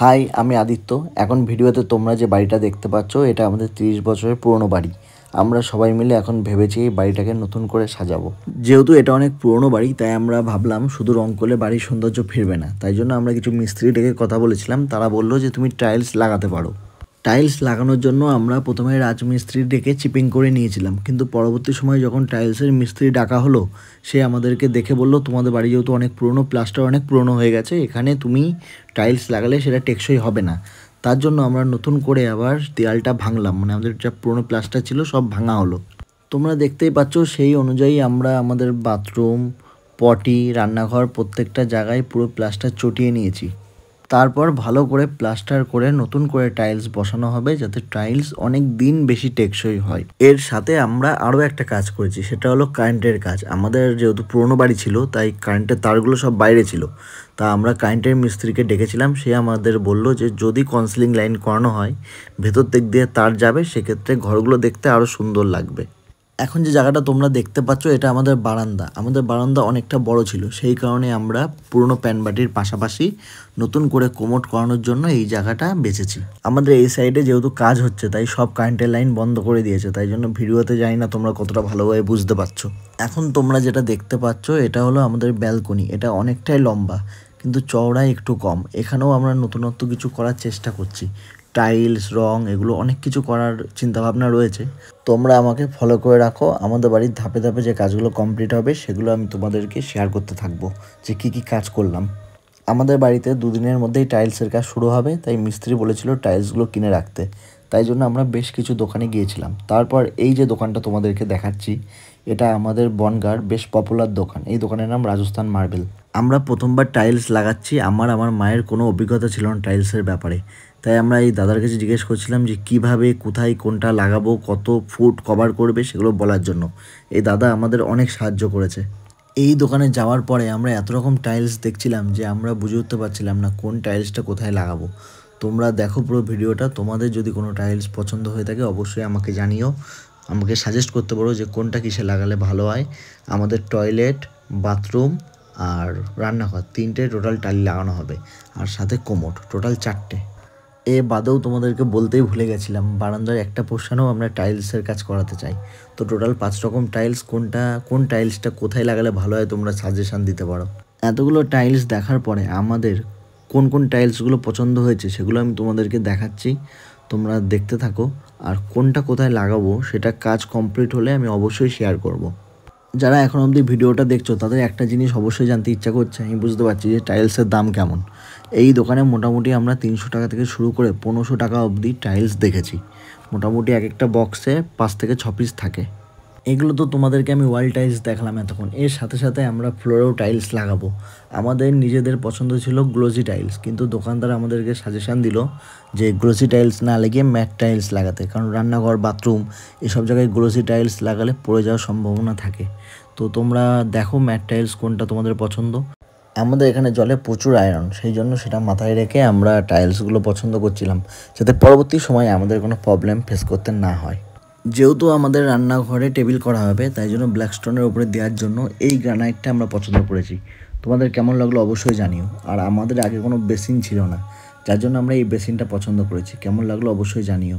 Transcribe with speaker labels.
Speaker 1: High, আমি আদিত্য। এখন ভিডিওতে তোমরা যে বাড়িটা দেখতে পাচ্ছ এটা আমাদের 30 বছরের পুরনো বাড়ি। আমরা সবাই মিলে এখন ভেবেছি এই বাড়িটাকে নতুন করে সাজাবো। যেহেতু এটা অনেক পুরনো বাড়ি তাই আমরা ভাবলাম শুধু রং করলে বাড়ির সৌন্দর্য ফিরবে না, তাই জন্য আমরা কিছু মিস্ত্রি ডেকে কথা বলেছিলাম। তারা বললো যে তুমি টাইলস লাগাতে পারো। টাইলস লাগানোর জন্য আমরা প্রথমে রাজমিস্ত্রি ডেকে চিপিং করে নিয়েছিলাম, কিন্তু পরবর্তী সময় যখন টাইলসের মিস্ত্রি ডাকা হলো সে আমাদেরকে দেখে বললো তোমাদের বাড়ি যেহেতু অনেক পুরনো, প্লাস্টার অনেক পুরনো হয়ে গেছে, এখানে তুমি টাইলস লাগালে সেটা টেকসই হবে না। তার জন্য আমরা নতুন করে আবার দেয়ালটা ভাঙলাম, মানে আমাদের যা পুরনো প্লাস্টার ছিল সব ভাঙা হলো। তোমরা দেখতেই পাচ্ছ সেই অনুযায়ী আমরা আমাদের বাথরুম, পটি, রান্নাঘর প্রত্যেকটা জায়গায় পুরো প্লাস্টার চটিয়ে নিয়েছি। তারপর ভালো করে প্লাস্টার করে নতুন করে টাইলস বসানো হবে, যাতে টাইলস অনেক দিন বেশি টেকসই হয়। এর সাথে আমরা আরও একটা কাজ করেছি, সেটা হলো কারেন্টের কাজ। আমাদের যেহেতু পুরনো বাড়ি ছিল তাই কারেন্টের তারগুলো সব বাইরে ছিল, তা আমরা কারেন্টের মিস্ত্রিকে ডেকেছিলাম। সে আমাদের বলল যে যদি কনসিলিং লাইন করানো হয়, ভেতর দিক দিয়ে তার যাবে, সেক্ষেত্রে ঘরগুলো দেখতে আরও সুন্দর লাগবে। এখন যে জায়গাটা তোমরা দেখতে পাচ্ছ এটা আমাদের বারান্দা। আমাদের বারান্দা অনেকটা বড় ছিল, সেই কারণে আমরা পুরনো প্যানবাটির পাশাপাশি নতুন করে কোমোড করানোর জন্য এই জায়গাটা বেছেছি। আমাদের এই সাইডে যেহেতু কাজ হচ্ছে তাই সব কারেন্টের লাইন বন্ধ করে দিয়েছে, তাই জন্য ভিডিওতে জানি না তোমরা কতটা ভালোভাবে বুঝতে পারছো। এখন তোমরা যেটা দেখতে পাচ্ছ এটা হলো আমাদের ব্যালকনি। এটা অনেকটাই লম্বা কিন্তু চওড়ায় একটু কম। এখানেও আমরা নতুনত্ব কিছু করার চেষ্টা করছি। টাইলস, রং, এগুলো অনেক কিছু করার চিন্তাভাবনা রয়েছে। তোমরা আমাকে ফলো করে রাখো। আমাদের বাড়ির ধাপে ধাপে যে কাজগুলো কমপ্লিট হবে সেগুলো আমি তোমাদেরকে শেয়ার করতে থাকবো, যে কী কী কাজ করলাম। আমাদের বাড়িতে দুদিনের মধ্যেই টাইলসের কাজ শুরু হবে, তাই মিস্ত্রি বলেছিল টাইলসগুলো কিনে রাখতে। তাই জন্য আমরা বেশ কিছু দোকানে গিয়েছিলাম। তারপর এই যে দোকানটা তোমাদেরকে দেখাচ্ছি এটা আমাদের বনগাঁর বেশ পপুলার দোকান। এই দোকানের নাম রাজস্থান মার্বেল। আমরা প্রথমবার টাইলস লাগাচ্ছি। আমার মায়ের কোনো অভিজ্ঞতা ছিল না টাইলসের ব্যাপারে, তাই আমরা এই দাদার কাছে জিজ্ঞেস করছিলাম যে কিভাবে, কোথায়, কোনটা লাগাবো, কত ফুট কভার করবে সেগুলো বলার জন্য। এই দাদা আমাদের অনেক সাহায্য করেছে। এই দোকানে যাওয়ার পরে আমরা এত রকম টাইলস দেখছিলাম যে আমরা বুঝে উঠতে পারছিলাম না কোন টাইলসটা কোথায় লাগাবো। তোমরা দেখো পুরো ভিডিওটা। তোমাদের যদি কোনো টাইলস পছন্দ হয়ে থাকে অবশ্যই আমাকে জানিও, আমাকে সাজেস্ট করতে পারো যে কোনটা কিসে লাগালে ভালো হয়। আমাদের টয়লেট, বাথরুম আর রান্নাঘর তিনটে টোটাল টাইল লাগানো হবে, আর সাথে কোমোড, টোটাল 4টে। এ বাদেও তোমাদেরকে বলতেই ভুলে গেছিলাম, বারান্দার একটা পোর্শনেও আমরা টাইলসের কাজ করাতে চাই। তো টোটাল 5 রকম টাইলস। কোন টাইলসটা কোথায় লাগালে ভালো হয় তোমরা সাজেশান দিতে পারো। এতগুলো টাইলস দেখার পরে আমাদের কোন কোন টাইলসগুলো পছন্দ হয়েছে সেগুলো আমি তোমাদেরকে দেখাচ্ছি, তোমরা দেখতে থাকো। আর কোনটা কোথায় লাগাবো সেটা কাজ কমপ্লিট হলে আমি অবশ্যই শেয়ার করব। যারা এখন অবধি ভিডিওটা দেখছো তাদের একটা জিনিস অবশ্যই জানতে ইচ্ছা করছে, আমি বুঝতে পারছি, যে টাইলসের দাম কেমন। এই দোকানে মোটামুটি আমরা 300 টাকা থেকে শুরু করে 1500 টাকা অবধি টাইলস দেখেছি। মোটামুটি এক একটা বক্সে 5 থেকে 6 পিস থাকে। এগুলো তো তোমাদেরকে আমি ওয়াল টাইলস দেখালাম এতক্ষণ। এর সাথে সাথে আমরা ফ্লোরেও টাইলস লাগাবো। আমাদের নিজেদের পছন্দ ছিল গ্লোসি টাইলস, কিন্তু দোকানদার আমাদেরকে সাজেশান দিল যে গ্লোসি টাইলস না লাগিয়ে ম্যাট টাইলস লাগাতে, কারণ রান্নাঘর, বাথরুম এসব জায়গায় গ্লোসি টাইলস লাগালে পড়ে যাওয়ার সম্ভাবনা থাকে। তো তোমরা দেখো ম্যাট টাইলস কোনটা তোমাদের পছন্দ। আমাদের এখানে জলে প্রচুর আয়রন, সেই জন্য সেটা মাথায় রেখে আমরা টাইলসগুলো পছন্দ করছিলাম, যাতে পরবর্তী সময়ে আমাদের কোনো প্রবলেম ফেস করতে না হয়। যেহেতু আমাদের রান্নাঘরে টেবিল করা হবে তাই জন্য ব্ল্যাক স্টোনের উপরে দেওয়ার জন্য এই গ্রানাইটটা আমরা পছন্দ করেছি। তোমাদের কেমন লাগলো অবশ্যই জানিও। আর আমাদের আগে কোনো বেসিন ছিল না, যার জন্য আমরা এই বেসিনটা পছন্দ করেছি। কেমন লাগলো অবশ্যই জানিও।